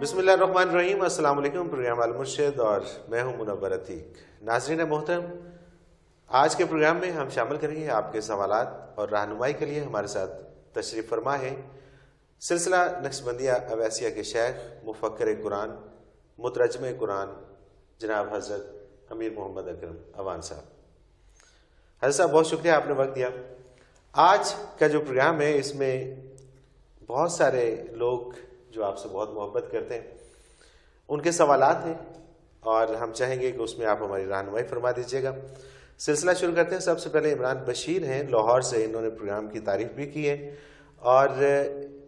بسم اللہ الرحمن الرحیم۔ السلام علیکم۔ پروگرام المرشد اور میں ہوں منور عتیق۔ ناظرین محترم، آج کے پروگرام میں ہم شامل کریں گے آپ کے سوالات اور رہنمائی کے لیے ہمارے ساتھ تشریف فرما ہے سلسلہ نقشبندیہ اویسیہ کے شیخ مفکر قرآن مترجم قرآن جناب حضرت امیر محمد اکرم اوان صاحب۔ حضرت صاحب بہت شکریہ، آپ نے وقت دیا۔ آج کا جو پروگرام ہے اس میں بہت سارے لوگ جو آپ سے بہت محبت کرتے ہیں ان کے سوالات ہیں اور ہم چاہیں گے کہ اس میں آپ ہماری رہنمائی فرما دیجیے گا۔ سلسلہ شروع کرتے ہیں۔ سب سے پہلے عمران بشیر ہیں لاہور سے، انہوں نے پروگرام کی تعریف بھی کی ہے اور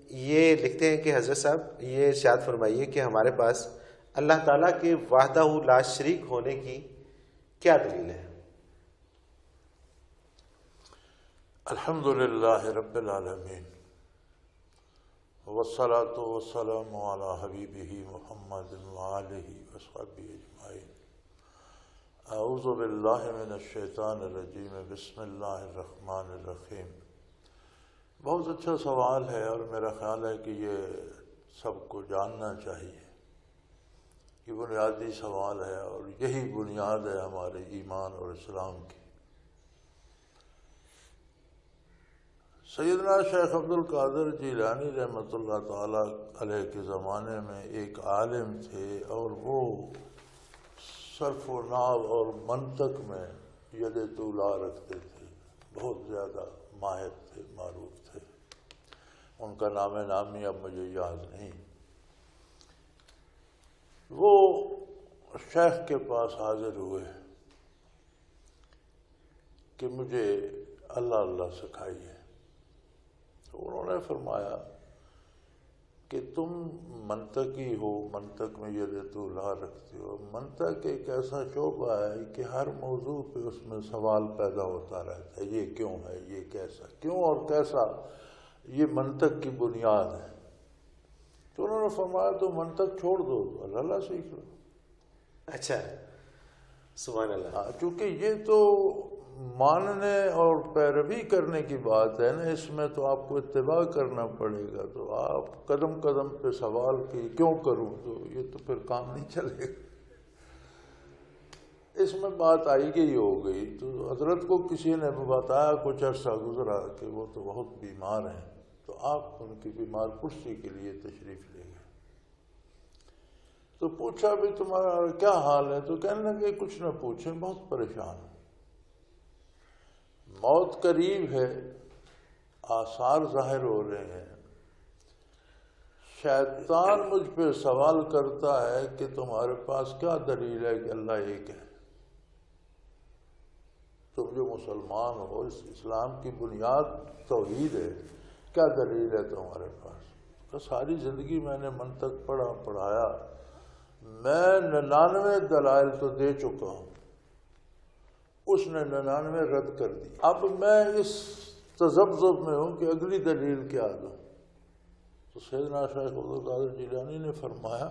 یہ لکھتے ہیں کہ حضرت صاحب یہ ارشاد فرمائیے کہ ہمارے پاس اللہ تعالیٰ کے وحدہ لا شریک ہونے کی کیا دلیل ہے؟ الحمدللہ رب العالمین والصلاة والسلام علی حبیبہ محمد وآلہ وصحبہ اجمعین۔ اعوذ باللہ من الشیطان الرجیم، بسم اللہ الرحمن الرحیم۔ بہت اچھا سوال ہے اور میرا خیال ہے کہ یہ سب کو جاننا چاہیے۔ یہ بنیادی سوال ہے اور یہی بنیاد ہے ہمارے ایمان اور اسلام کی۔ سیدنا شیخ عبد القادر جیلانی رحمۃ اللہ تعالیٰ علیہ کے زمانے میں ایک عالم تھے اور وہ صرف و نحو اور منطق میں ید طولا رکھتے تھے، بہت زیادہ ماہر تھے، معروف تھے۔ ان کا نام نامی اب مجھے یاد نہیں۔ وہ شیخ کے پاس حاضر ہوئے کہ مجھے اللہ اللہ سکھائیے۔ تو انہوں نے فرمایا کہ تم منطقی ہو، منطق میں ید طولا رکھتے ہو۔ منطق ایک ایسا شعبہ ہے کہ ہر موضوع پہ اس میں سوال پیدا ہوتا رہتا ہے، یہ کیوں ہے، یہ کیسا، کیوں اور کیسا، یہ منطق کی بنیاد ہے۔ تو انہوں نے فرمایا تو منطق چھوڑ دو، اللہ اللہ سیکھ لو۔ اچھا، سبحان اللہ۔ چونکہ یہ تو ماننے اور پیروی کرنے کی بات ہے نا، اس میں تو آپ کو اتباع کرنا پڑے گا۔ تو آپ قدم قدم پہ سوال کی کیوں کروں، تو یہ تو پھر کام نہیں چلے گا۔ اس میں بات آئی گئی ہو گئی تو حضرت کو کسی نے بتایا کچھ عرصہ گزرا کہ وہ تو بہت بیمار ہیں، تو آپ ان کی بیمار پرسی کے لیے تشریف لے گئے۔ تو پوچھا بھی تمہارا کیا حال ہے؟ تو کہنے لگے کچھ نہ پوچھیں، بہت پریشان ہوں، موت قریب ہے، آثار ظاہر ہو رہے ہیں، شیطان مجھ پہ سوال کرتا ہے کہ تمہارے پاس کیا دلیل ہے کہ اللہ ایک ہے؟ تم جو مسلمان ہو، اس اسلام کی بنیاد توحید ہے، کیا دلیل ہے تمہارے پاس؟ تو ساری زندگی میں نے منطق پڑھایا، میں 99 دلائل تو دے چکا ہوں، اس نے 99 رد کر دی۔ اب میں اس تذبذب میں ہوں کہ اگلی دلیل کیا دوں۔ تو سیدنا شیخ عبد القادر جیلانی نے فرمایا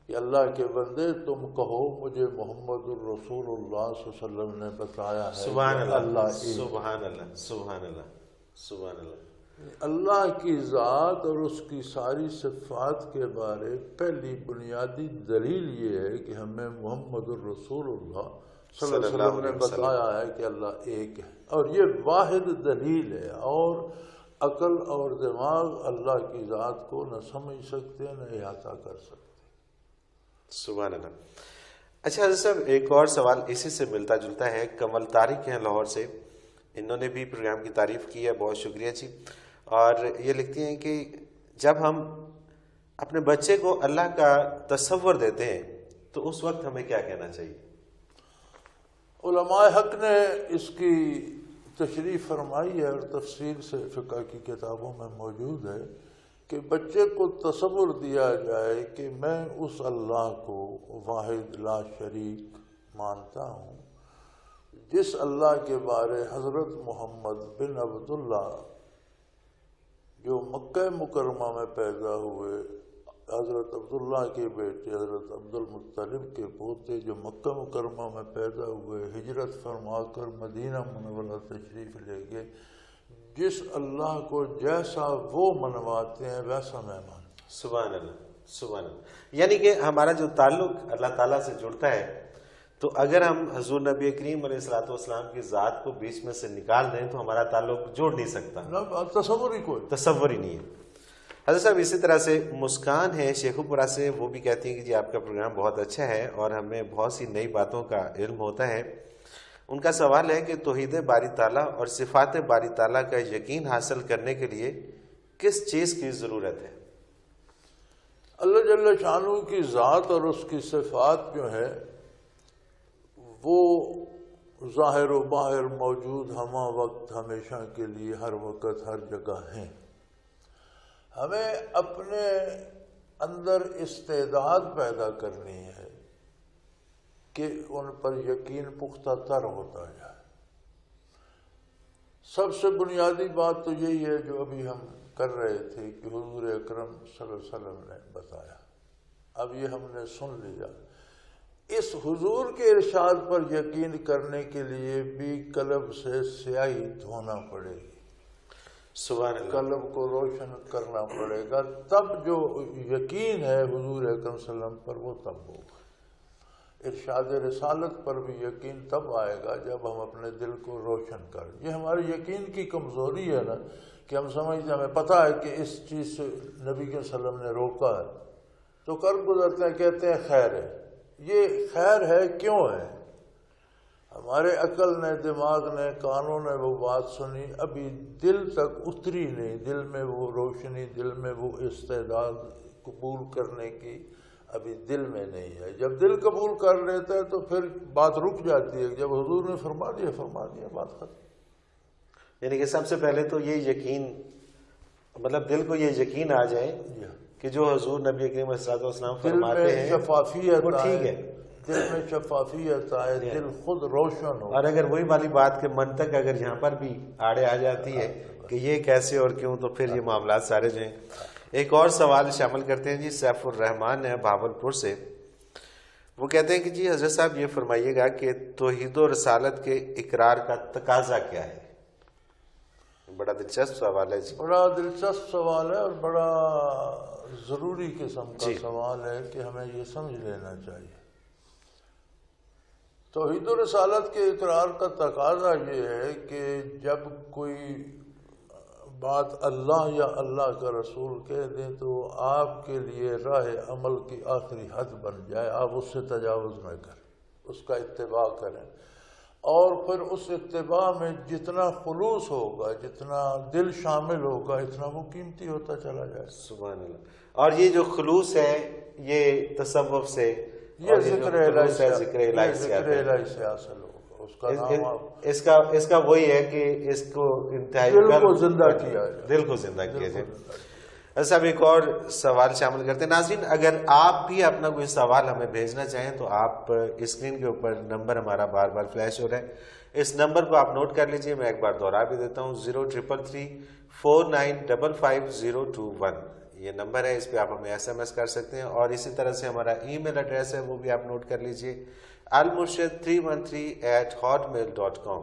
کہ اللہ کے بندے تم کہو مجھے محمد الرسول اللہ صلی اللہ علیہ وسلم نے بتایا ہے سبحان کہ اللہ، ایک سبحان اللہ، سبحان اللہ، سبحان اللہ۔ اللہ کی ذات اور اس کی ساری صفات کے بارے پہلی بنیادی دلیل یہ ہے کہ ہمیں محمد الرسول اللہ صلی اللہ علیہ وسلم نے بتایا ہے کہ اللہ ایک ہے، اور یہ واحد دلیل ہے، اور عقل اور دماغ اللہ کی ذات کو نہ سمجھ سکتے نہ احاطہ کر سکتے۔ سبحان اللہ۔ اچھا حضرت صاحب، ایک اور سوال اسی سے ملتا جلتا ہے۔ کمل طارق ہیں لاہور سے، انہوں نے بھی پروگرام کی تعریف کی ہے، بہت شکریہ جی۔ اور یہ لکھتی ہیں کہ جب ہم اپنے بچے کو اللہ کا تصور دیتے ہیں تو اس وقت ہمیں کیا کہنا چاہیے؟ علماء حق نے اس کی تشریح فرمائی ہے اور تفصیل سے فقہ کی کتابوں میں موجود ہے کہ بچے کو تصور دیا جائے کہ میں اس اللہ کو واحد لا شریک مانتا ہوں جس اللہ کے بارے حضرت محمد بن عبداللہ جو مکہ مکرمہ میں پیدا ہوئے، حضرت عبداللہ کے بیٹے حضرت عبد المطلب کے پوتے جو مکہ مکرمہ میں پیدا ہوئے، ہجرت فرما کر مدینہ منورہ تشریف لے گئے، جس اللہ کو جیسا وہ منواتے ہیں ویسا میں مانتا ہوں۔ سبحان اللہ، سبحان اللہ. یعنی کہ ہمارا جو تعلق اللہ تعالیٰ سے جڑتا ہے، تو اگر ہم حضور نبی کریم علیہ الصلوۃ والسلام کی ذات کو بیچ میں سے نکال دیں تو ہمارا تعلق جوڑ نہیں سکتا، تصور ہی کوئی تصور ہی نہیں ہے. حضرت صاحب اسی طرح سے مسکان ہے شیخوپورہ سے، وہ بھی کہتی ہیں کہ جی آپ کا پروگرام بہت اچھا ہے اور ہمیں بہت سی نئی باتوں کا علم ہوتا ہے. ان کا سوال ہے کہ توحید باری تعالیٰ اور صفات باری تعالیٰ کا یقین حاصل کرنے کے لیے کس چیز کی ضرورت ہے؟ اللہ جل شانہ کی ذات اور اس کی صفات جو ہے وہ ظاہر و باہر موجود ہمہ وقت ہمیشہ کے لیے ہر وقت ہر جگہ ہیں. ہمیں اپنے اندر استعداد پیدا کرنی ہے کہ ان پر یقین پختہ تر ہوتا جائے. سب سے بنیادی بات تو یہی ہے جو ابھی ہم کر رہے تھے کہ حضور اکرم صلی اللہ علیہ وسلم نے بتایا. اب یہ ہم نے سن لیا. اس حضور کے ارشاد پر یقین کرنے کے لیے بھی قلب سے سیاہی دھونا پڑے گی، سبحان اللہ. قلب کو روشن کرنا پڑے گا، تب جو یقین ہے حضور اکرم صلی اللہ علیہ وسلم پر وہ تب ہوگا. ارشاد رسالت پر بھی یقین تب آئے گا جب ہم اپنے دل کو روشن کریں. یہ ہماری یقین کی کمزوری ہے نا کہ ہم سمجھتے ہیں ہمیں پتہ ہے کہ اس چیز سے نبی کے صلی اللہ علیہ وسلم نے روکا ہے تو کر گزرتے ہیں، کہتے ہیں خیر ہے. یہ خیر ہے کیوں ہے؟ ہمارے عقل نے، دماغ نے، کانوں نے وہ بات سنی، ابھی دل تک اتری نہیں، دل میں وہ روشنی، دل میں وہ استعداد قبول کرنے کی ابھی دل میں نہیں ہے. جب دل قبول کر لیتا ہے تو پھر بات رک جاتی ہے. جب حضور نے فرما دیا بات ختم. یعنی کہ سب سے پہلے تو یہ یقین، مطلب دل کو یہ یقین آ جائے کہ جو حضور نبی کریم صلی اللہ علیہ وسلم فرماتے ہیں شفافیت وہ ٹھیک ہے. دل میں شفافیت آئے، دل خود روشن ہو. اور اگر وہی والی بات کے منطق اگر یہاں پر بھی آڑے آ جاتی ہے کہ یہ کیسے اور کیوں، تو پھر یہ معاملات سارے جو ہیں. ایک اور سوال شامل کرتے ہیں جی. سیف الرحمان ہے بھاولپور سے، وہ کہتے ہیں کہ جی حضرت صاحب یہ فرمائیے گا کہ توحید و رسالت کے اقرار کا تقاضا کیا ہے؟ بڑا دلچسپ سوال ہے جی. بڑا دلچسپ سوال ہے اور بڑا ضروری قسم کا سوال ہے کہ ہمیں یہ سمجھ لینا چاہیے. توحید و رسالت کے اقرار کا تقاضا یہ ہے کہ جب کوئی بات اللہ یا اللہ کا رسول کہہ دیں تو آپ کے لیے راہ عمل کی آخری حد بن جائے. آپ اس سے تجاوز نہ کریں، اس کا اتباع کریں، اور پھر اس اتباع میں جتنا خلوص ہوگا، جتنا دل شامل ہوگا، اتنا وہ قیمتی ہوتا چلا جائے. سبحان اللہ. اور یہ جو خلوص ہے یہ تصوف سے، یہ ذکر الہی سے حاصل ہوگا. اس کا نام اس کا وہی ہے کہ اس کو انتہائی دل کو زندہ کیا جائے. دل کو زندہ کیا جائے. صاحب ایک اور سوال شامل کرتے ہیں. ناظرین اگر آپ بھی اپنا کوئی سوال ہمیں بھیجنا چاہیں تو آپ اسکرین کے اوپر نمبر ہمارا بار بار فلیش ہو رہا ہے، اس نمبر کو آپ نوٹ کر لیجئے. میں ایک بار دوہرا بھی دیتا ہوں، 0333495521 یہ نمبر ہے. اس پہ آپ ہمیں SMS کر سکتے ہیں. اور اسی طرح سے ہمارا ای میل ایڈریس ہے، وہ بھی آپ نوٹ کر لیجئے، almurshid313@hotmail.com.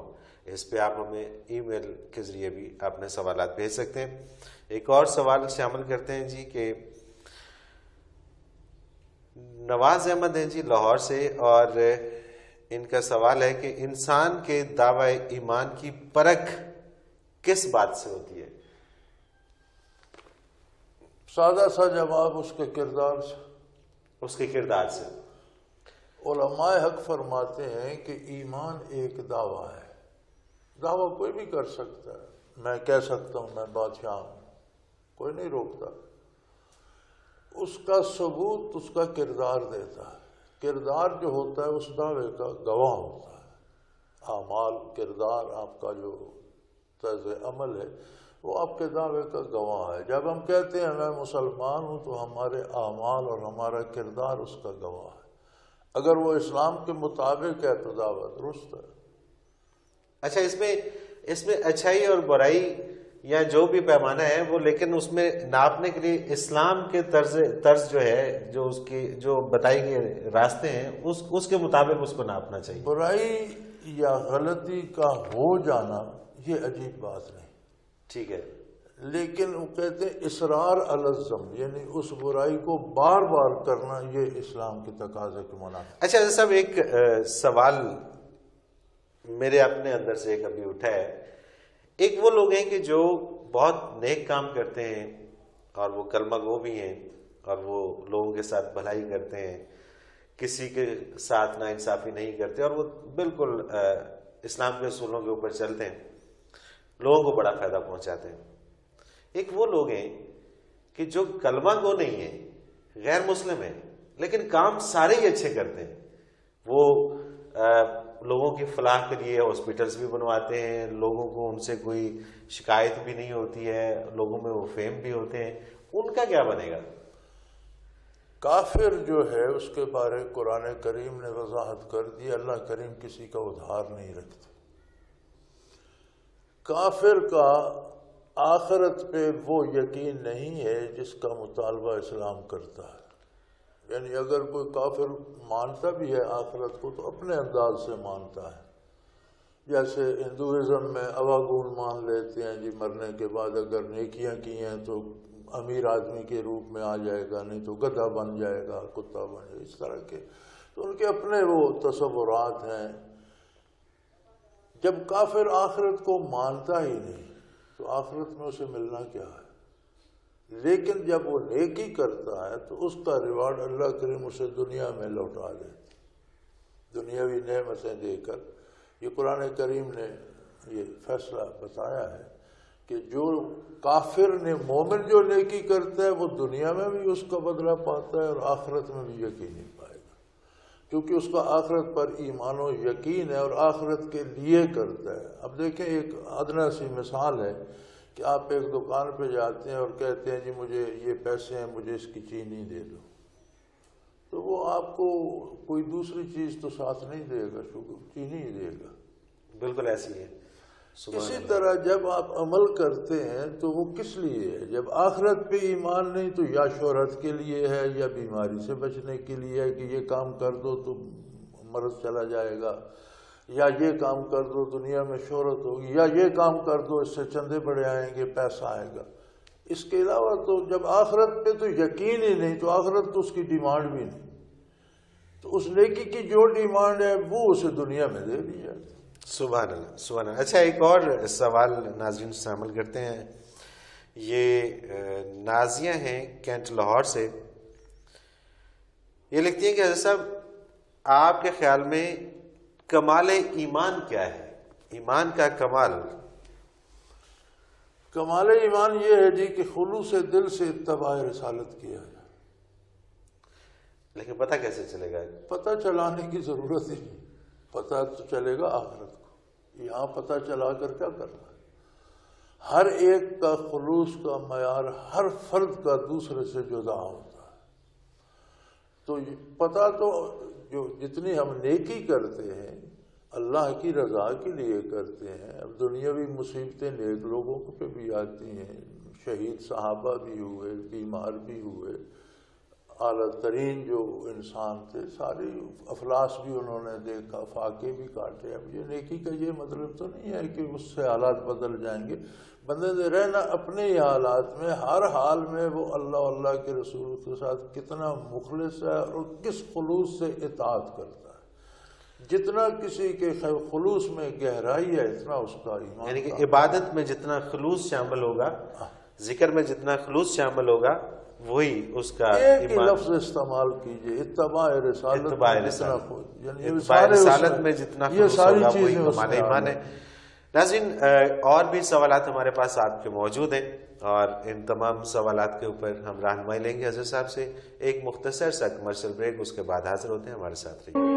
اس پہ آپ ہمیں ای میل کے ذریعے بھی اپنے سوالات بھیج سکتے ہیں. ایک اور سوال شامل کرتے ہیں جی کہ نواز احمد ہیں جی لاہور سے، اور ان کا سوال ہے کہ انسان کے دعوی ایمان کی پرکھ کس بات سے ہوتی ہے؟ سادہ سا جواب اس کے کردار سے. اس کے کردار سے. علماء حق فرماتے ہیں کہ ایمان ایک دعویٰ ہے. دعویٰ کوئی بھی کر سکتا ہے. میں کہہ سکتا ہوں میں بادشاہ ہوں، کوئی نہیں روکتا. اس کا ثبوت اس کا کردار دیتا ہے. کردار جو ہوتا ہے اس دعوے کا گواہ ہوتا ہے. اعمال، کردار، آپ کا جو طرز عمل ہے وہ آپ کے دعوے کا گواہ ہے. جب ہم کہتے ہیں میں مسلمان ہوں تو ہمارے اعمال اور ہمارا کردار اس کا گواہ ہے. اگر وہ اسلام کے مطابق ہے تو دعوت درست ہے. اچھا، اس میں اچھائی اور برائی یا جو بھی پیمانہ ہے وہ، لیکن اس میں ناپنے کے لیے اسلام کے طرز جو ہے، جو اس کی جو بتائی گئی راستے ہیں اس کے مطابق اس کو ناپنا چاہیے. برائی یا غلطی کا ہو جانا یہ عجیب بات نہیں. ٹھیک ہے. لیکن وہ کہتے ہیں اصرار علی الذنب، یعنی اس برائی کو بار بار کرنا، یہ اسلام کے تقاضے کے منافق۔ اچھا حضرت صاحب، ایک سوال میرے اپنے اندر سے ایک ابھی اٹھا ہے۔ ایک وہ لوگ ہیں کہ جو بہت نیک کام کرتے ہیں اور وہ کلمہ گو بھی ہیں اور وہ لوگوں کے ساتھ بھلائی کرتے ہیں، کسی کے ساتھ ناانصافی نہیں کرتے اور وہ بالکل اسلام کے اصولوں کے اوپر چلتے ہیں، لوگوں کو بڑا فائدہ پہنچاتے ہیں۔ ایک وہ لوگ ہیں کہ جو کلمہ گو نہیں ہیں، غیر مسلم ہیں، لیکن کام سارے ہی اچھے کرتے ہیں۔ وہ لوگوں کی فلاح کے لیے ہاسپٹلس بھی بنواتے ہیں، لوگوں کو ان سے کوئی شکایت بھی نہیں ہوتی ہے، لوگوں میں وہ فیم بھی ہوتے ہیں۔ ان کا کیا بنے گا؟ کافر جو ہے اس کے بارے قرآن کریم نے وضاحت کر دی، اللہ کریم کسی کا ادھار نہیں رکھتے۔ کافر کا آخرت پہ وہ یقین نہیں ہے جس کا مطالبہ اسلام کرتا ہے۔ یعنی اگر کوئی کافر مانتا بھی ہے آخرت کو تو اپنے انداز سے مانتا ہے، جیسے ہندوازم میں اواگون مان لیتے ہیں، جی مرنے کے بعد اگر نیکیاں کی ہیں تو امیر آدمی کے روپ میں آ جائے گا، نہیں تو گدھا بن جائے گا، کتا بن جائے گا، اس طرح کے تو ان کے اپنے وہ تصورات ہیں۔ جب کافر آخرت کو مانتا ہی نہیں تو آخرت میں اسے ملنا کیا ہے؟ لیکن جب وہ نیکی کرتا ہے تو اس کا ریوارڈ اللہ کریم اسے دنیا میں لوٹا دیتے، دنیاوی نعمتیں دے کر۔ یہ قرآن کریم نے یہ فیصلہ بتایا ہے کہ جو کافر نے مومن جو نیکی کرتا ہے وہ دنیا میں بھی اس کا بدلہ پاتا ہے اور آخرت میں بھی یقین نہیں پائے گا، کیونکہ اس کا آخرت پر ایمان و یقین ہے اور آخرت کے لیے کرتا ہے۔ اب دیکھیں، ایک ادنیٰ سی مثال ہے کہ آپ ایک دکان پہ جاتے ہیں اور کہتے ہیں جی مجھے یہ پیسے ہیں، مجھے اس کی چینی دے دو، تو وہ آپ کو کوئی دوسری چیز تو ساتھ نہیں دے گا، چینی ہی دے گا۔ بالکل ایسی ہے۔ اسی طرح جب آپ عمل کرتے ہیں تو وہ کس لیے ہے؟ جب آخرت پہ ایمان نہیں تو یا شہرت کے لیے ہے یا بیماری سے بچنے کے لیے ہے کہ یہ کام کر دو تو مرض چلا جائے گا، یا یہ کام کر دو دنیا میں شہرت ہوگی، یا یہ کام کر دو اس سے چندے بڑے آئیں گے، پیسہ آئے گا۔ اس کے علاوہ تو جب آخرت پہ تو یقین ہی نہیں تو آخرت تو اس کی ڈیمانڈ بھی نہیں، تو اس نیکی کی جو ڈیمانڈ ہے وہ اسے دنیا میں دے دی جاتی۔ سبحان اللہ، سبحان اللہ۔ اچھا، ایک اور سوال ناظرین سے عمل کرتے ہیں۔ یہ نازیہ ہیں کینٹ لاہور سے، یہ لکھتی ہیں کہ حضرت صاحب آپ کے خیال میں کمال ایمان کیا ہے؟ ایمان کا کمال؟ کمال ایمان یہ ہے جی کہ خلوص دل سے اتباع رسالت کیا جائے۔ لیکن پتہ کیسے چلے گا؟ پتہ چلانے کی ضرورت ہی نہیں، پتہ تو چلے گا آخرت کو، یہاں پتہ چلا کر کیا کرنا ہے؟ ہر ایک کا خلوص کا معیار ہر فرد کا دوسرے سے جدا ہوتا ہے۔ تو پتہ تو جو جتنی ہم نیکی کرتے ہیں اللہ کی رضا کے لیے کرتے ہیں۔ اب دنیاوی مصیبتیں نیک لوگوں پہ بھی آتی ہیں، شہید صحابہ بھی ہوئے، بیمار بھی ہوئے، اعلیٰ ترین جو انسان تھے ساری افلاس بھی انہوں نے دیکھا، فاقے بھی کاٹے۔ اب یہ نیکی کا یہ مطلب تو نہیں ہے کہ اس سے حالات بدل جائیں گے، بندے نے رہنا اپنے ہی حالات میں، ہر حال میں وہ اللہ کے رسول کے ساتھ کتنا مخلص ہے اور کس خلوص سے اطاعت کرتا ہے۔ جتنا کسی کے خلوص میں گہرائی ہے اتنا اس کا ایمان، یعنی کہ عبادت میں جتنا خلوص شامل ہوگا، ذکر میں جتنا خلوص شامل ہوگا، وہی اس کا ایک ہی لفظ استعمال کیجئے، اتباع رسالت، اتباع رسالت میں جتنا خلوص ہوگا وہی کمال ایمان ہے۔ ناظرین، اور بھی سوالات ہمارے پاس آپ کے موجود ہیں اور ان تمام سوالات کے اوپر ہم رہنمائی لیں گے حضرت صاحب سے۔ ایک مختصر سا کمرشل بریک، اس کے بعد حاضر ہوتے ہیں، ہمارے ساتھ رہیے۔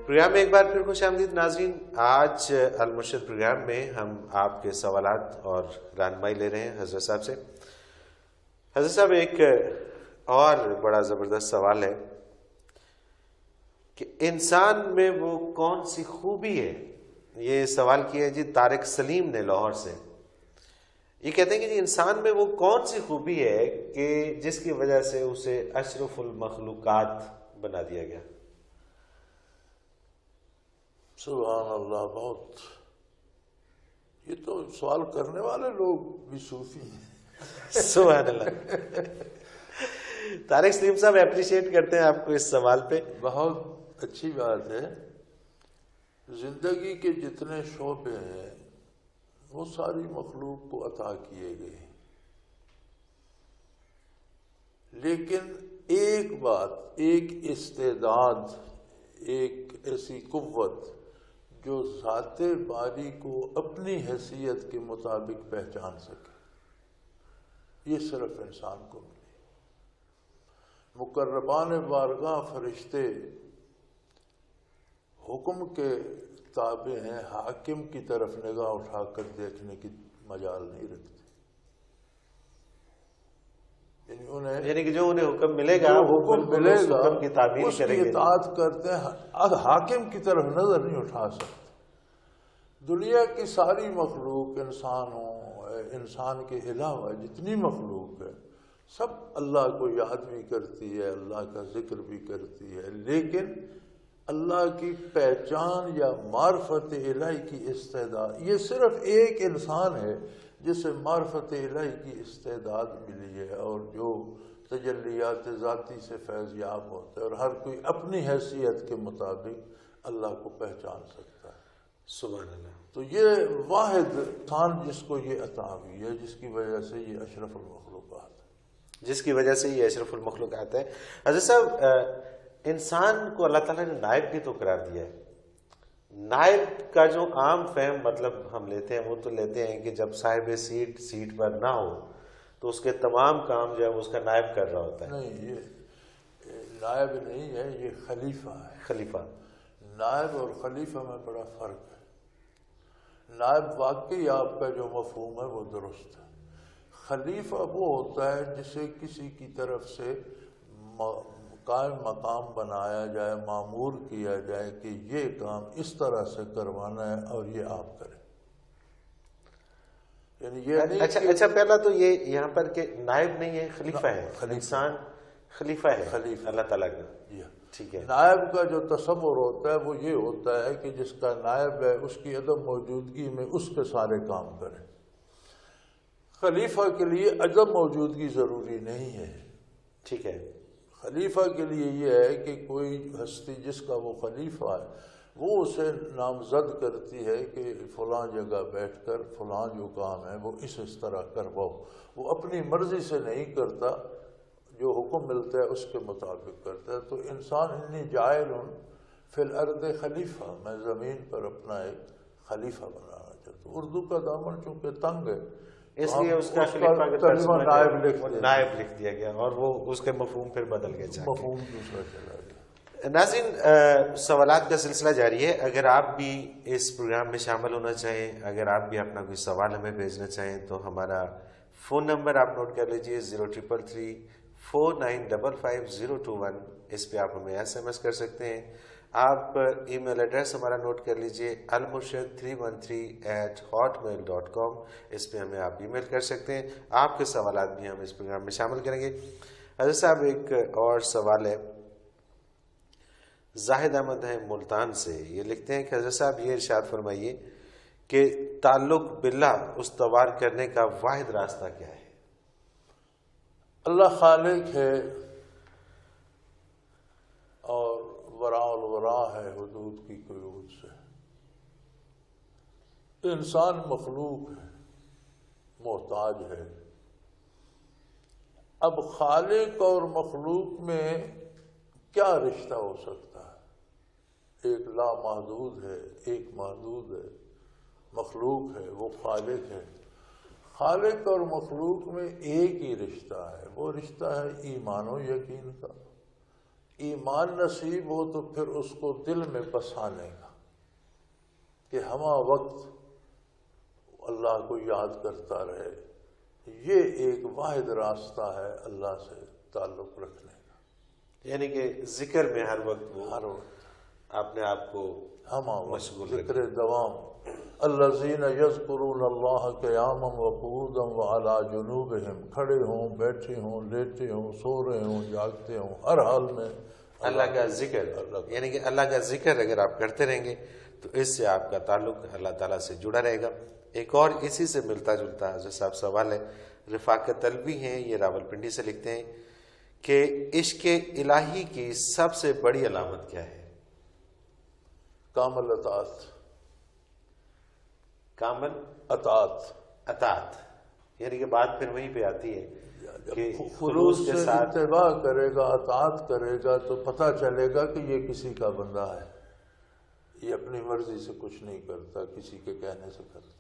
پروگرام میں ایک بار پھر خوش آمدید ناظرین۔ آج المرشد پروگرام میں ہم آپ کے سوالات اور رہنمائی لے رہے ہیں حضرت صاحب سے۔ حضرت صاحب، ایک اور بڑا زبردست سوال ہے کہ انسان میں وہ کون سی خوبی ہے یہ سوال کیا ہے جی طارق سلیم نے لاہور سے. یہ کہتے ہیں کہ جی انسان میں وہ کون سی خوبی ہے کہ جس کی وجہ سے اسے اشرف المخلوقات بنا دیا گیا؟ سبحان اللہ، بہت، یہ تو سوال کرنے والے لوگ بھی صوفی ہیں. سبحان اللہ. طارق سلیم صاحب اپریشیٹ کرتے ہیں آپ کو اس سوال پہ. بہت اچھی بات ہے. زندگی کے جتنے شعبے ہیں وہ ساری مخلوق کو عطا کیے گئے ہیں، لیکن ایک بات، ایک استعداد، ایک ایسی قوت جو ذات باری کو اپنی حیثیت کے مطابق پہچان سکے، یہ صرف انسان کو ملی. مقربان بارگاہ فرشتے حکم کے تابع ہیں، حاکم کی طرف نگاہ اٹھا کر دیکھنے کی مجال نہیں رکھتے. یعنی کہ جو انہیں حکم ملے گا، حکم ملے گا حکم کی تعبیر اس کی کریں گے، اطاعت کرتے ہیں. حاکم کی طرف نظر نہیں اٹھا سکتے. دنیا کی ساری مخلوق، انسان کے علاوہ جتنی مخلوق ہے، سب اللہ کو یاد بھی کرتی ہے، اللہ کا ذکر بھی کرتی ہے، لیکن اللہ کی پہچان یا معرفت الہی کی استعداد، یہ صرف ایک انسان ہے جسے معرفت الہی کی استعداد ملی ہے، اور جو تجلیات ذاتی سے فیض یاب ہوتا ہے، اور ہر کوئی اپنی حیثیت کے مطابق اللہ کو پہچان سکتا ہے. سبحان اللہ. تو یہ واحد انسان جس کو یہ عطا ہوئی ہے، جس کی وجہ سے یہ اشرف المخلوقات ہے، جس کی وجہ سے یہ اشرف المخلوقات ہے. حضرت صاحب، انسان کو اللہ تعالیٰ نے نائب بھی تو قرار دیا ہے. نائب کا جو عام فہم مطلب ہم لیتے ہیں وہ تو لیتے ہیں کہ جب صاحب سیٹ پر نہ ہو تو اس کے تمام کام جو ہے اس کا نائب کر رہا ہوتا ہے. نہیں، یہ نائب نہیں ہے، یہ خلیفہ ہے. خلیفہ. نائب اور خلیفہ میں بڑا فرق ہے. نائب واقعی آپ کا جو مفہوم ہے وہ درست ہے. خلیفہ وہ ہوتا ہے جسے کسی کی طرف سے قائم مقام بنایا جائے، مامور کیا جائے کہ یہ کام اس طرح سے کروانا ہے اور یہ آپ کریں. یعنی یہ نہیں. اچھا پہلا تو یہ یہاں پر کہ نائب نہیں ہے، خلیفہ ہے. انسان خلیفہ ہے اللہ تعالیٰ کا. ٹھیک ہے. نائب کا جو تصور ہوتا ہے وہ یہ ہوتا ہے کہ جس کا نائب ہے اس کی عدم موجودگی میں اس کے سارے کام کرے. خلیفہ کے لیے عدم موجودگی ضروری نہیں ہے. ٹھیک ہے. خلیفہ کے لیے یہ ہے کہ کوئی ہستی جس کا وہ خلیفہ ہے وہ اسے نامزد کرتی ہے کہ فلاں جگہ بیٹھ کر فلاں جو کام ہے وہ اس طرح کرواؤ. وہ اپنی مرضی سے نہیں کرتا، جو حکم ملتا ہے اس کے مطابق کرتا ہے. تو انسان انی جائل فی الارض خلیفہ، میں زمین پر اپنا ایک خلیفہ بنانا چاہتا ہوں. اردو کا دامن چونکہ تنگ ہے اس لیے اس کا خلیفہ کا ترجمہ نائب لکھ دیا گیا، اور وہ اس کے مفہوم پھر بدل گئے. مفہوم دوسرا چلا گیا. ناظرین، سوالات کا سلسلہ جاری ہے. اگر آپ بھی اس پروگرام میں شامل ہونا چاہیں، اگر آپ بھی اپنا کوئی سوال ہمیں بھیجنا چاہیں تو ہمارا فون نمبر آپ نوٹ کر لیجئے 0333 4955 اس پہ آپ ہمیں SMS کر سکتے ہیں. آپ ای میل ایڈریس ہمارا نوٹ کر لیجئے almurshid313@hotmail.com. اس پہ ہمیں آپ ای میل کر سکتے ہیں. آپ کے سوالات بھی ہم اس پروگرام میں شامل کریں گے. حضرت صاحب، ایک اور سوال ہے. زاہد احمد ہیں ملتان سے. یہ لکھتے ہیں کہ حضرت صاحب یہ ارشاد فرمائیے کہ تعلق باللہ استوار کرنے کا واحد راستہ کیا ہے؟ اللہ خالق ہے اور وراء الوراء ہے حدود کی قیود سے. انسان مخلوق ہے، محتاج ہے. اب خالق اور مخلوق میں کیا رشتہ ہو سکتا ہے؟ ایک لامحدود ہے، ایک محدود ہے. مخلوق ہے، وہ خالق ہے. خالق اور مخلوق میں ایک ہی رشتہ ہے، وہ رشتہ ہے ایمان و یقین کا. ایمان نصیب ہو تو پھر اس کو دل میں بسانے کا کہ ہمہ وقت اللہ کو یاد کرتا رہے. یہ ایک واحد راستہ ہے اللہ سے تعلق رکھنے کا. یعنی کہ ذکر میں ہر وقت اپنے آپ کو مشغول ذکر دوام، الذین یذکرون اللہ قیاما وقعودا وعلی جنوبہم، کھڑے ہوں، بیٹھے ہوں، لیٹے ہوں، سو رہے ہوں، جاگتے ہوں، ہر حال میں اللہ کا ذکر، یعنی کہ اللہ کا ذکر اگر آپ کرتے رہیں گے تو اس سے آپ کا تعلق اللہ تعالیٰ سے جڑا رہے گا۔ ایک اور اسی سے ملتا جلتا حضرت صاحب سوال ہے، رفاقت طلبی ہیں، یہ راولپنڈی سے لکھتے ہیں کہ عشق الہی کی سب سے بڑی علامت کیا ہے؟ کامل اطاعت، کامل اطاعت، یعنی کہ بات پھر وہیں پہ آتی ہے کہ خلوص کے سے ساتھ اتباع کرے گا، اطاعت کرے گا تو پتہ چلے گا کہ یہ کسی کا بندہ ہے، یہ اپنی مرضی سے کچھ نہیں کرتا، کسی کے کہنے سے کرتا۔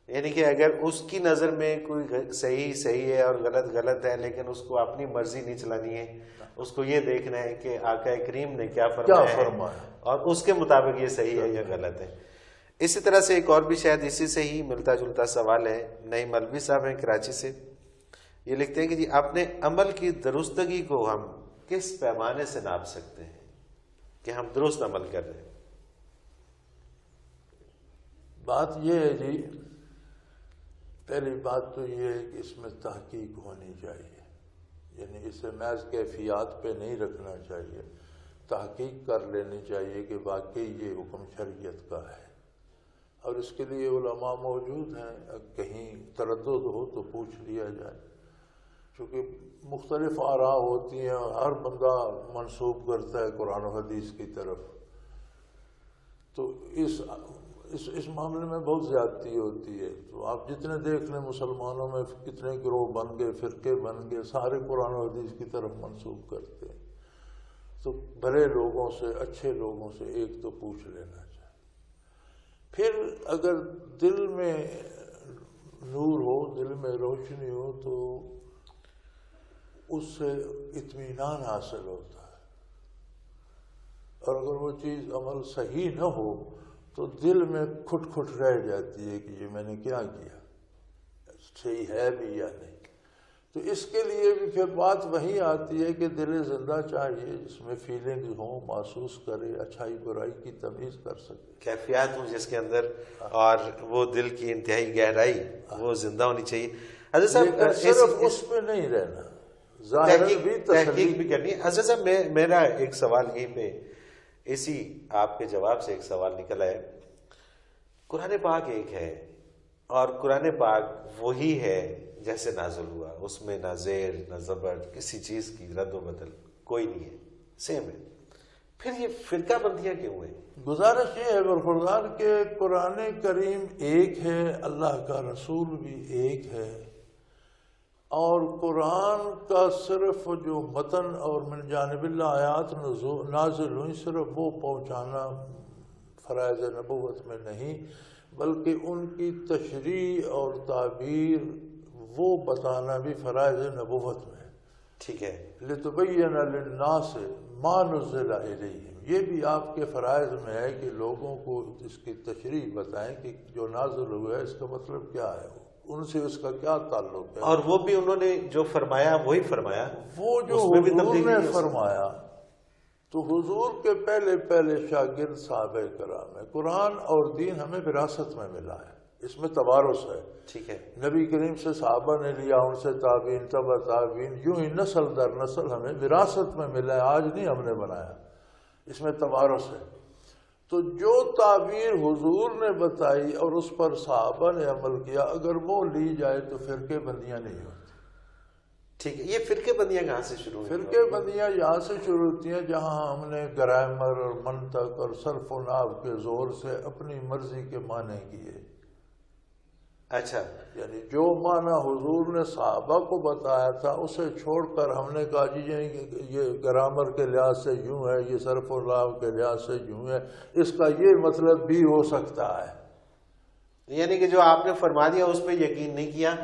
یعنی کہ اگر اس کی نظر میں کوئی صحیح ہے اور غلط ہے، لیکن اس کو اپنی مرضی نہیں چلانی ہے، اس کو یہ دیکھنا ہے کہ آقا کریم نے کیا فرمایا ہے اور اس کے مطابق یہ صحیح ہے یا غلط ہے۔ اسی طرح سے ایک اور بھی شاید اسی سے ہی ملتا جلتا سوال ہے، نعیم مولوی صاحب ہیں کراچی سے، یہ لکھتے ہیں کہ جی اپنے عمل کی درستگی کو ہم کس پیمانے سے ناپ سکتے ہیں کہ ہم درست عمل کر رہے ہیں؟ بات یہ ہے جی، پہلی بات تو یہ ہے کہ اس میں تحقیق ہونی چاہیے، یعنی اسے محض کیفیات پہ نہیں رکھنا چاہیے، تحقیق کر لینی چاہیے کہ واقعی یہ حکم شریعت کا ہے، اور اس کے لیے علماء موجود ہیں، کہیں تردد ہو تو پوچھ لیا جائے، چونکہ مختلف آراء ہوتی ہیں، ہر بندہ منسوب کرتا ہے قرآن و حدیث کی طرف، تو اس معاملے میں بہت زیادتی ہوتی ہے۔ تو آپ جتنے دیکھ لیں مسلمانوں میں کتنے گروہ بن گئے، فرقے بن گئے، سارے قرآن و حدیث کی طرف منسوب کرتے ہیں، تو بڑے لوگوں سے، اچھے لوگوں سے ایک تو پوچھ لینا چاہیے۔ پھر اگر دل میں نور ہو، دل میں روشنی ہو، تو اس سے اطمینان حاصل ہوتا ہے، اور اگر وہ چیز عمل صحیح نہ ہو تو دل میں کھٹ رہ جاتی ہے کہ یہ میں نے کیا کیا، صحیح ہے بھی یا نہیں۔ تو اس کے لیے بھی پھر بات وہی آتی ہے کہ دل زندہ چاہیے، جس میں فیلنگ ہوں، محسوس کرے، اچھائی برائی کی تمیز کر سکے، کیفیات ہوں جس کے اندر، اور وہ دل کی انتہائی گہرائی وہ زندہ ہونی چاہیے۔ حضرت صاحب صرف اس میں نہیں رہنا، تحقیق بھی کرنی ہے۔ حضرت صاحب میرا ایک سوال یہیں پہ اسی آپ کے جواب سے ایک سوال نکلا ہے، قرآن پاک ایک ہے اور قرآن پاک وہی ہے جیسے نازل ہوا، اس میں نہ زیر نہ زبر، کسی چیز کی رد و بدل کوئی نہیں ہے، سیم ہے، پھر یہ فرقہ بندیاں کیوں ہیں؟ گزارش یہ ہے برخوردار کہ قرآن کریم ایک ہے، اللہ کا رسول بھی ایک ہے، اور قرآن کا صرف جو متن اور من جانب اللہ آیات نازل ہوئی صرف وہ پہنچانا فرائض نبوت میں نہیں، بلکہ ان کی تشریح اور تعبیر وہ بتانا بھی فرائض نبوت میں، ٹھیک ہے، لِتُبَيِّنَ لِلنَّاسِ مَا نُزِّلَ إِلَيْهِمْ، یہ بھی آپ کے فرائض میں ہے کہ لوگوں کو اس کی تشریح بتائیں کہ جو نازل ہوا ہے اس کا مطلب کیا ہے، ان سے اس کا کیا تعلق ہے، اور وہ بھی انہوں نے جو فرمایا وہی فرمایا، وہ جو حضور نے فرمایا۔ تو حضور کے پہلے شاگرد صحابہ کرام ہے، قرآن اور دین ہمیں وراثت میں ملا ہے، اس میں توارث ہے، ٹھیک ہے، نبی کریم سے صحابہ نے لیا، ان سے تابعین، تبع تابعین، یوں ہی نسل در نسل ہمیں وراثت میں ملا ہے، آج نہیں ہم نے بنایا، اس میں توارث ہے۔ تو جو تعبیر حضور نے بتائی اور اس پر صحابہ نے عمل کیا، اگر وہ لی جائے تو فرقے بندیاں نہیں ہوتی۔ ٹھیک ہے، یہ فرقے بندیاں کہاں سے شروع ہوئی؟ فرقے بندیاں یہاں سے شروع ہوتی ہیں جہاں ہم نے گرامر اور منطق اور صرف و نحو کے زور سے اپنی مرضی کے معنی کیے۔ اچھا، یعنی جو معنی حضور نے صحابہ کو بتایا تھا اسے چھوڑ کر ہم نے کہا جی یہ گرامر کے لحاظ سے یوں ہے، یہ صرف و نحو کے لحاظ سے یوں ہے، اس کا یہ مطلب بھی ہو سکتا ہے۔ یعنی کہ جو آپ نے فرما دیا اس پہ یقین نہیں کیا،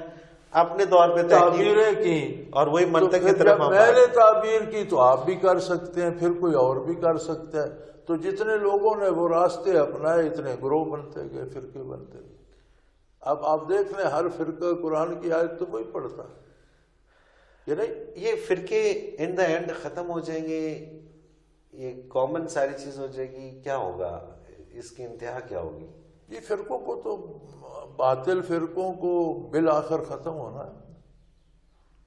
اپنے طور پہ تعبیریں کی، اور وہی منطق کی طرف جب میں نے تعبیر کی تو آپ بھی کر سکتے ہیں، پھر کوئی اور بھی کر سکتا ہے۔ تو جتنے لوگوں نے وہ راستے اپنائے اتنے گروہ بنتے گئے، فرقے بنتے گئے۔ اب آپ دیکھ لیں ہر فرقہ قرآن کی آیت تو وہی پڑھتا ہے، یہ نہیں، یہ فرقے ان دا اینڈ ختم ہو جائیں گے یہ کامن ساری چیز ہو جائے گی، کیا ہوگا؟ اس کی انتہا کیا ہوگی؟ یہ فرقوں کو تو باطل فرقوں کو بالآخر ختم ہونا ہے،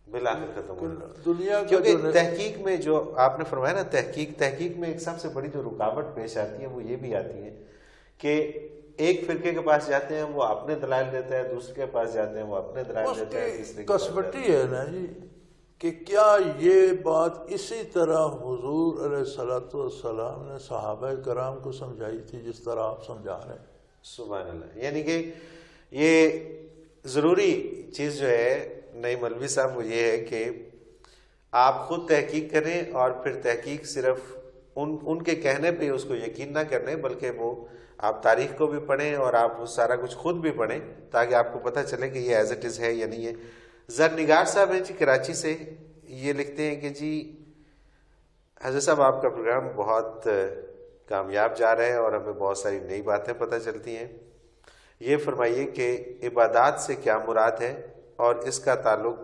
بالآخر ختم ہونا، دنیا کا کیونکہ تحقیق میں جو آپ نے فرمایا نا، تحقیق میں ایک سب سے بڑی جو رکاوٹ پیش آتی ہے وہ یہ بھی آتی ہے کہ ایک فرقے کے پاس جاتے ہیں وہ اپنے دلائل دیتا ہے، دوسرے کے پاس جاتے ہیں وہ اپنے دلائل دیتا ہے، تیسرے کے پاس کسوٹی ہے نا جی کہ کیا یہ بات اسی طرح حضور علیہ الصلوۃ والسلام نے صحابہ کرام کو سمجھائی تھی جس طرح آپ سمجھا رہے ہیں؟ سبحان اللہ. یعنی کہ یہ ضروری چیز جو ہے نئی مولوی صاحب وہ یہ ہے کہ آپ خود تحقیق کریں، اور پھر تحقیق صرف ان کے کہنے پہ اس کو یقین نہ کریں، بلکہ وہ آپ تاریخ کو بھی پڑھیں اور آپ وہ سارا کچھ خود بھی پڑھیں تاکہ آپ کو پتہ چلے کہ یہ ایز اٹ از ہے یا نہیں ہے. زر نگار صاحب ہیں جی کراچی سے، یہ لکھتے ہیں کہ جی حضرت صاحب آپ کا پروگرام بہت کامیاب جا رہا ہے اور ہمیں بہت ساری نئی باتیں پتہ چلتی ہیں. یہ فرمائیے کہ عبادات سے کیا مراد ہے اور اس کا تعلق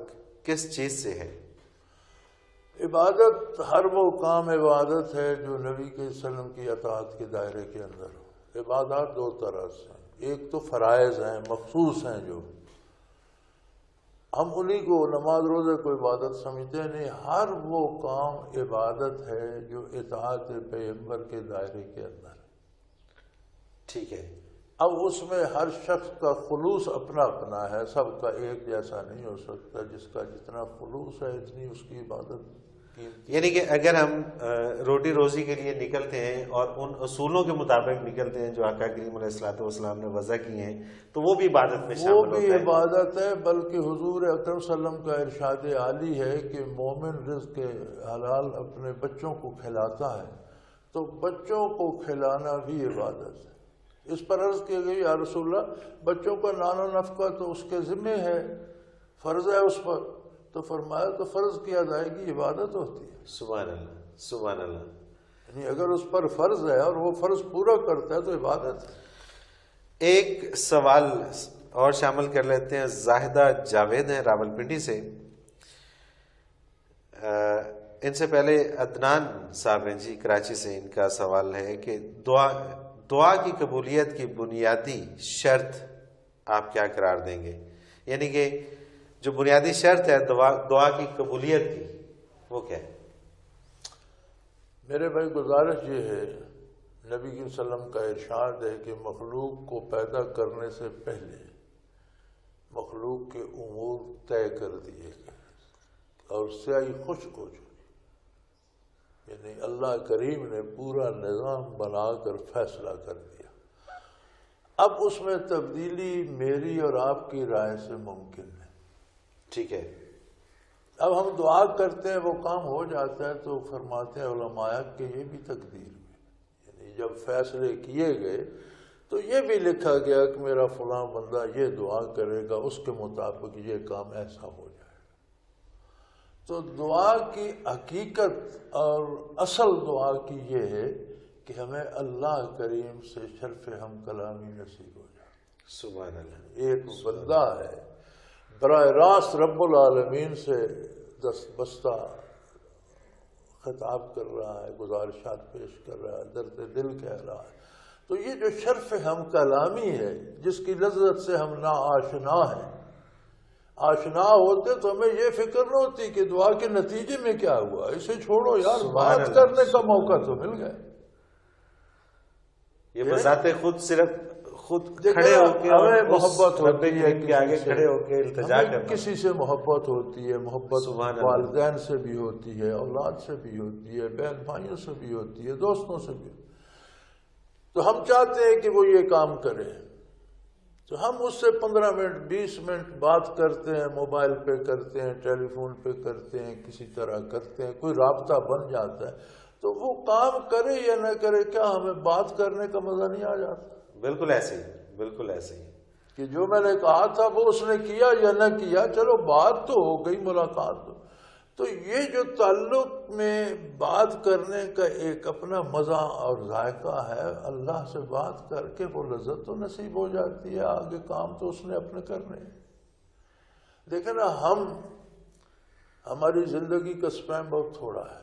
کس چیز سے ہے؟ عبادت ہر وہ کام عبادت ہے جو نبی کے وسلم کی اطاعت کے دائرے کے اندر ہو. عبادات دو طرح سے ہیں، ایک تو فرائض ہیں، مخصوص ہیں، جو ہم انہی کو نماز روزے کو عبادت سمجھتے ہیں. نہیں، ہر وہ کام عبادت ہے جو اطاعت پیغمبر کے دائرے کے اندر ہے. ٹھیک ہے. اب اس میں ہر شخص کا خلوص اپنا اپنا ہے، سب کا ایک جیسا نہیں ہو سکتا. جس کا جتنا خلوص ہے اتنی اس کی عبادت. یعنی کہ اگر ہم روٹی روزی کے لیے نکلتے ہیں اور ان اصولوں کے مطابق نکلتے ہیں جو آقا کریم علیہ الصلوۃ والسلام نے وضع کی ہیں، تو وہ بھی عبادت میں شامل ہوتا ہے. وہ بھی عبادت ہے، بلکہ حضور اکرم صلی اللہ علیہ وسلم کا ارشاد عالی ہے کہ مومن رزق حلال اپنے بچوں کو کھلاتا ہے، تو بچوں کو کھلانا بھی عبادت ہے. اس پر عرض کی گئی یا رسول اللہ بچوں کا نان و نفقہ تو اس کے ذمہ ہے، فرض ہے اس پر. تو فرمایا تو فرض کی ادائیگی عبادت ہوتی ہے. سبحان اللہ، سبحان اللہ. یعنی اگر اس پر فرض ہے اور وہ فرض پورا کرتا ہے تو عبادت ہے. ایک سوال اور شامل کر لیتے ہیں. زاہدہ جاوید ہیں راولپنڈی سے. ان سے پہلے عدنان صاحب ہیں جی کراچی سے. ان کا سوال ہے کہ دعا کی قبولیت کی بنیادی شرط آپ کیا قرار دیں گے؟ یعنی کہ جو بنیادی شرط ہے دعا کی قبولیت کی، وہ کیا ہے؟ میرے بھائی گزارش یہ ہے، نبی صلی اللہ علیہ وسلم کا ارشاد ہے کہ مخلوق کو پیدا کرنے سے پہلے مخلوق کے امور طے کر دیے گئے اور سیاہی خشک ہو چکی. یعنی اللہ کریم نے پورا نظام بنا کر فیصلہ کر دیا. اب اس میں تبدیلی میری اور آپ کی رائے سے ممکن ہے. ٹھیک ہے. اب ہم دعا کرتے ہیں وہ کام ہو جاتا ہے تو فرماتے ہیں علماء کہ یہ بھی تقدیر میں، یعنی جب فیصلے کیے گئے تو یہ بھی لکھا گیا کہ میرا فلاں بندہ یہ دعا کرے گا، اس کے مطابق یہ کام ایسا ہو جائے گا. تو دعا کی حقیقت اور اصل دعا کی یہ ہے کہ ہمیں اللہ کریم سے شرف ہم کلامی نصیب ہو جائے. سبحان اللہ. ایک بندہ ہے براہ راست رب العالمین سے دست بستہ خطاب کر رہا ہے، گزارشات پیش کر رہا ہے، درد دل کہہ رہا ہے. تو یہ جو شرف ہم کلامی ہے جس کی لذت سے ہم نا آشنا ہیں، آشنا ہوتے تو ہمیں یہ فکر نہ ہوتی کہ دعا کے نتیجے میں کیا ہوا. اسے چھوڑو یار، بات کرنے کا موقع تو مل گیا. یہ بذات خود صرف خود کھڑے ہو کے ہمیں محبت ہوتی ہے کے آگے کھڑے ہو کے التجا کرنا. کسی سے محبت ہوتی ہے، محبت والدین سے بھی ہوتی ہے، اولاد سے بھی ہوتی ہے، بہن بھائیوں سے بھی ہوتی ہے، دوستوں سے بھی. تو ہم چاہتے ہیں کہ وہ یہ کام کرے، تو ہم اس سے 15 منٹ 20 منٹ بات کرتے ہیں، موبائل پہ کرتے ہیں، ٹیلی فون پہ کرتے ہیں، کسی طرح کرتے ہیں، کوئی رابطہ بن جاتا ہے. تو وہ کام کرے یا نہ کرے، کیا ہمیں بات کرنے کا مزہ نہیں آ جاتا؟ بالکل ایسے ہی، بالکل ایسے ہی کہ جو میں نے کہا تھا وہ اس نے کیا یا نہ کیا، چلو بات تو ہو گئی، ملاقات تو. تو یہ جو تعلق میں بات کرنے کا ایک اپنا مزہ اور ذائقہ ہے، اللہ سے بات کر کے وہ لذت تو نصیب ہو جاتی ہے. آگے کام تو اس نے اپنے کرنے. دیکھیں نا، ہماری زندگی کا سپیم بہت تھوڑا ہے.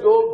2